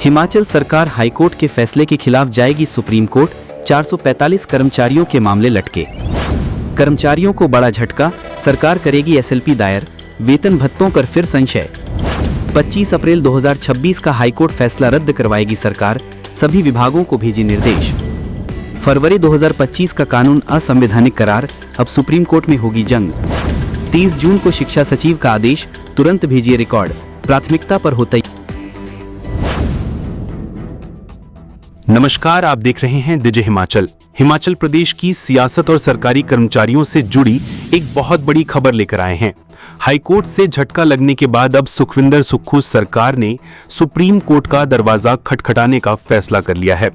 हिमाचल सरकार हाईकोर्ट के फैसले के खिलाफ जाएगी सुप्रीम कोर्ट, 445 कर्मचारियों के मामले लटके। कर्मचारियों को बड़ा झटका, सरकार करेगी एसएलपी दायर, वेतन भत्तों पर फिर संशय। 25 अप्रैल 2026 का हाईकोर्ट फैसला रद्द करवाएगी सरकार, सभी विभागों को भेजी निर्देश। फरवरी 2025 का कानून असंवैधानिक करार, अब सुप्रीम कोर्ट में होगी जंग। 30 जून को शिक्षा सचिव का आदेश, तुरंत भेजिए रिकॉर्ड, प्राथमिकता पर होता। नमस्कार, आप देख रहे हैं दिव्य हिमाचल। हिमाचल प्रदेश की सियासत और सरकारी कर्मचारियों से जुड़ी एक बहुत बड़ी खबर लेकर आए हैं। हाईकोर्ट से झटका लगने के बाद अब सुखविंदर सुक्खू सरकार ने सुप्रीम कोर्ट का दरवाजा खटखटाने का फैसला कर लिया है।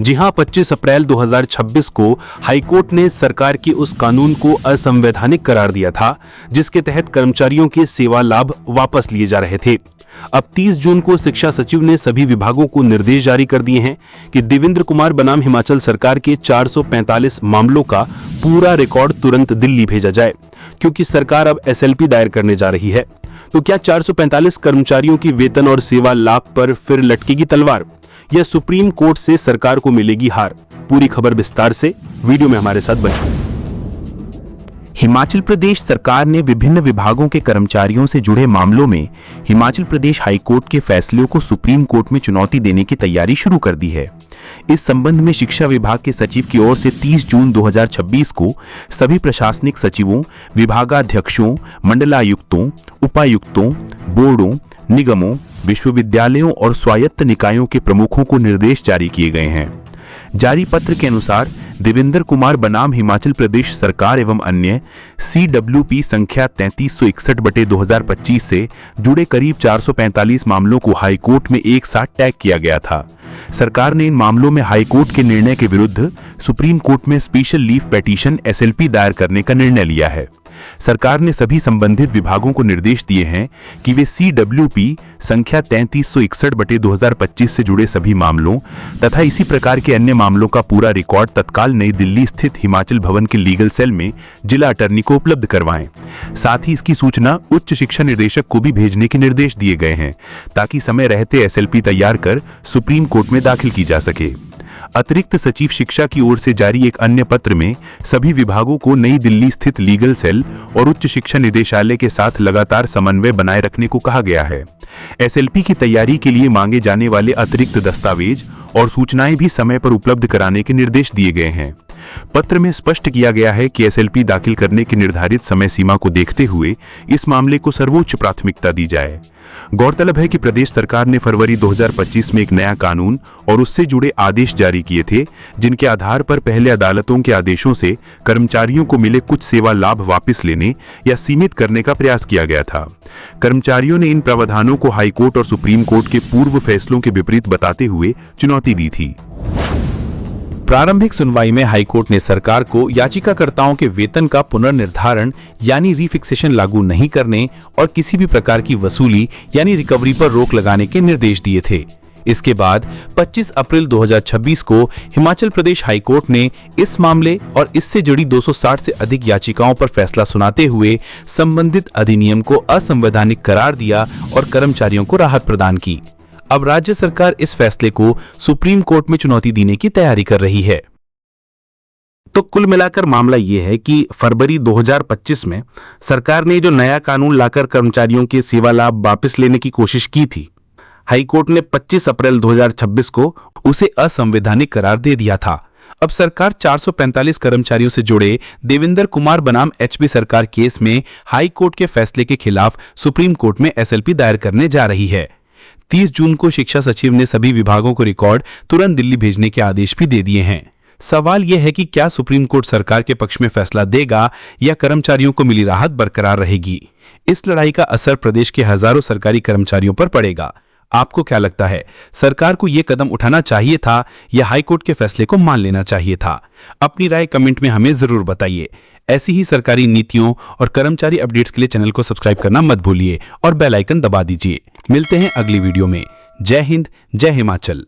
जी हां, 25 अप्रैल 2026 को हाईकोर्ट ने सरकार के उस कानून को असंवैधानिक करार दिया था जिसके तहत कर्मचारियों के सेवा लाभ वापस लिए जा रहे थे। अब 30 जून को शिक्षा सचिव ने सभी विभागों को निर्देश जारी कर दिए हैं कि देवेंद्र कुमार बनाम हिमाचल सरकार के 445 मामलों का पूरा रिकॉर्ड तुरंत दिल्ली भेजा जाए, क्योंकि सरकार अब एसएलपी दायर करने जा रही है। तो क्या 445 कर्मचारियों की वेतन और सेवा लाभ पर फिर लटकेगी तलवार, या सुप्रीम कोर्ट से सरकार को मिलेगी हार? पूरी खबर विस्तार से वीडियो में हमारे साथ बने। हिमाचल प्रदेश सरकार ने विभिन्न विभागों के कर्मचारियों से जुड़े मामलों में हिमाचल प्रदेश हाईकोर्ट के फैसलों को सुप्रीम कोर्ट में चुनौती देने की तैयारी शुरू कर दी है। इस संबंध में शिक्षा विभाग के सचिव की ओर से 30 जून 2026 को सभी प्रशासनिक सचिवों, विभागाध्यक्षों, मंडलायुक्तों, उपायुक्तों, बोर्डों, निगमों, विश्वविद्यालयों और स्वायत्त निकायों के प्रमुखों को निर्देश जारी किए गए हैं। जारी पत्र के अनुसार देवेंद्र कुमार बनाम हिमाचल प्रदेश सरकार एवं अन्य CWP संख्या 3361/2025 से जुड़े करीब 445 मामलों को हाईकोर्ट में एक साथ टैग किया गया था। सरकार ने इन मामलों में हाईकोर्ट के निर्णय के विरुद्ध सुप्रीम कोर्ट में स्पेशल लीव पिटीशन SLP दायर करने का निर्णय लिया है। सरकार ने सभी संबंधित विभागों को निर्देश दिए हैं कि वे CWP संख्या 3361/2025 से जुड़े सभी मामलों तथा इसी प्रकार के अन्य मामलों का पूरा रिकॉर्ड तत्काल नई दिल्ली स्थित हिमाचल भवन के लीगल सेल में जिला अटॉर्नी को उपलब्ध करवाएं। साथ ही इसकी सूचना उच्च शिक्षा निदेशक को भी भेजने के निर्देश दिए गए हैं, ताकि समय रहते SLP तैयार कर सुप्रीम कोर्ट में दाखिल की जा सके। अतिरिक्त सचिव शिक्षा की ओर से जारी एक अन्य पत्र में सभी विभागों को नई दिल्ली स्थित लीगल सेल और उच्च शिक्षा निदेशालय के साथ लगातार समन्वय बनाए रखने को कहा गया है। SLP की तैयारी के लिए मांगे जाने वाले अतिरिक्त दस्तावेज और सूचनाएं भी समय पर उपलब्ध कराने के निर्देश दिए गए हैं। पत्र में स्पष्ट किया गया है कि SLP दाखिल करने की निर्धारित समय सीमा को देखते हुए इस मामले को सर्वोच्च प्राथमिकता दी जाए। गौरतलब है कि प्रदेश सरकार ने फरवरी 2025 में एक नया कानून और उससे जुड़े आदेश जारी किए थे, जिनके आधार पर पहले अदालतों के आदेशों से कर्मचारियों को मिले कुछ सेवा लाभ वापस लेने या सीमित करने का प्रयास किया गया था। कर्मचारियों ने इन प्रावधानों को हाईकोर्ट और सुप्रीम कोर्ट के पूर्व फैसलों के विपरीत बताते हुए चुनौती दी थी। प्रारंभिक सुनवाई में हाईकोर्ट ने सरकार को याचिकाकर्ताओं के वेतन का पुनर्निर्धारण यानी रीफिक्सेशन लागू नहीं करने और किसी भी प्रकार की वसूली यानी रिकवरी पर रोक लगाने के निर्देश दिए थे। इसके बाद 25 अप्रैल 2026 को हिमाचल प्रदेश हाईकोर्ट ने इस मामले और इससे जुड़ी 260 से अधिक याचिकाओं पर फैसला सुनाते हुए संबंधित अधिनियम को असंवैधानिक करार दिया और कर्मचारियों को राहत प्रदान की। अब राज्य सरकार इस फैसले को सुप्रीम कोर्ट में चुनौती देने की तैयारी कर रही है। तो कुल मिलाकर मामला यह है कि फरवरी 2025 में सरकार ने जो नया कानून लाकर कर्मचारियों के सेवा लाभ वापस लेने की कोशिश की थी, हाईकोर्ट ने 25 अप्रैल 2026 को उसे असंवैधानिक करार दे दिया था। अब सरकार 445 कर्मचारियों से जुड़े देवेंद्र कुमार बनाम HP सरकार केस में हाईकोर्ट के फैसले के खिलाफ सुप्रीम कोर्ट में SLP दायर करने जा रही है। 30 जून को शिक्षा सचिव ने सभी विभागों को रिकॉर्ड तुरंत दिल्ली भेजने के आदेश भी दे दिए हैं। सवाल यह है कि क्या सुप्रीम कोर्ट सरकार के पक्ष में फैसला देगा या कर्मचारियों को मिली राहत बरकरार रहेगी? इस लड़ाई का असर प्रदेश के हजारों सरकारी कर्मचारियों पर पड़ेगा। आपको क्या लगता है, सरकार को यह कदम उठाना चाहिए था या हाईकोर्ट के फैसले को मान लेना चाहिए था? अपनी राय कमेंट में हमें जरूर बताइए। ऐसी ही सरकारी नीतियों और कर्मचारी अपडेट्स के लिए चैनल को सब्सक्राइब करना मत भूलिए और बेल आइकन दबा दीजिए। मिलते हैं अगली वीडियो में। जय हिंद, जय हिमाचल।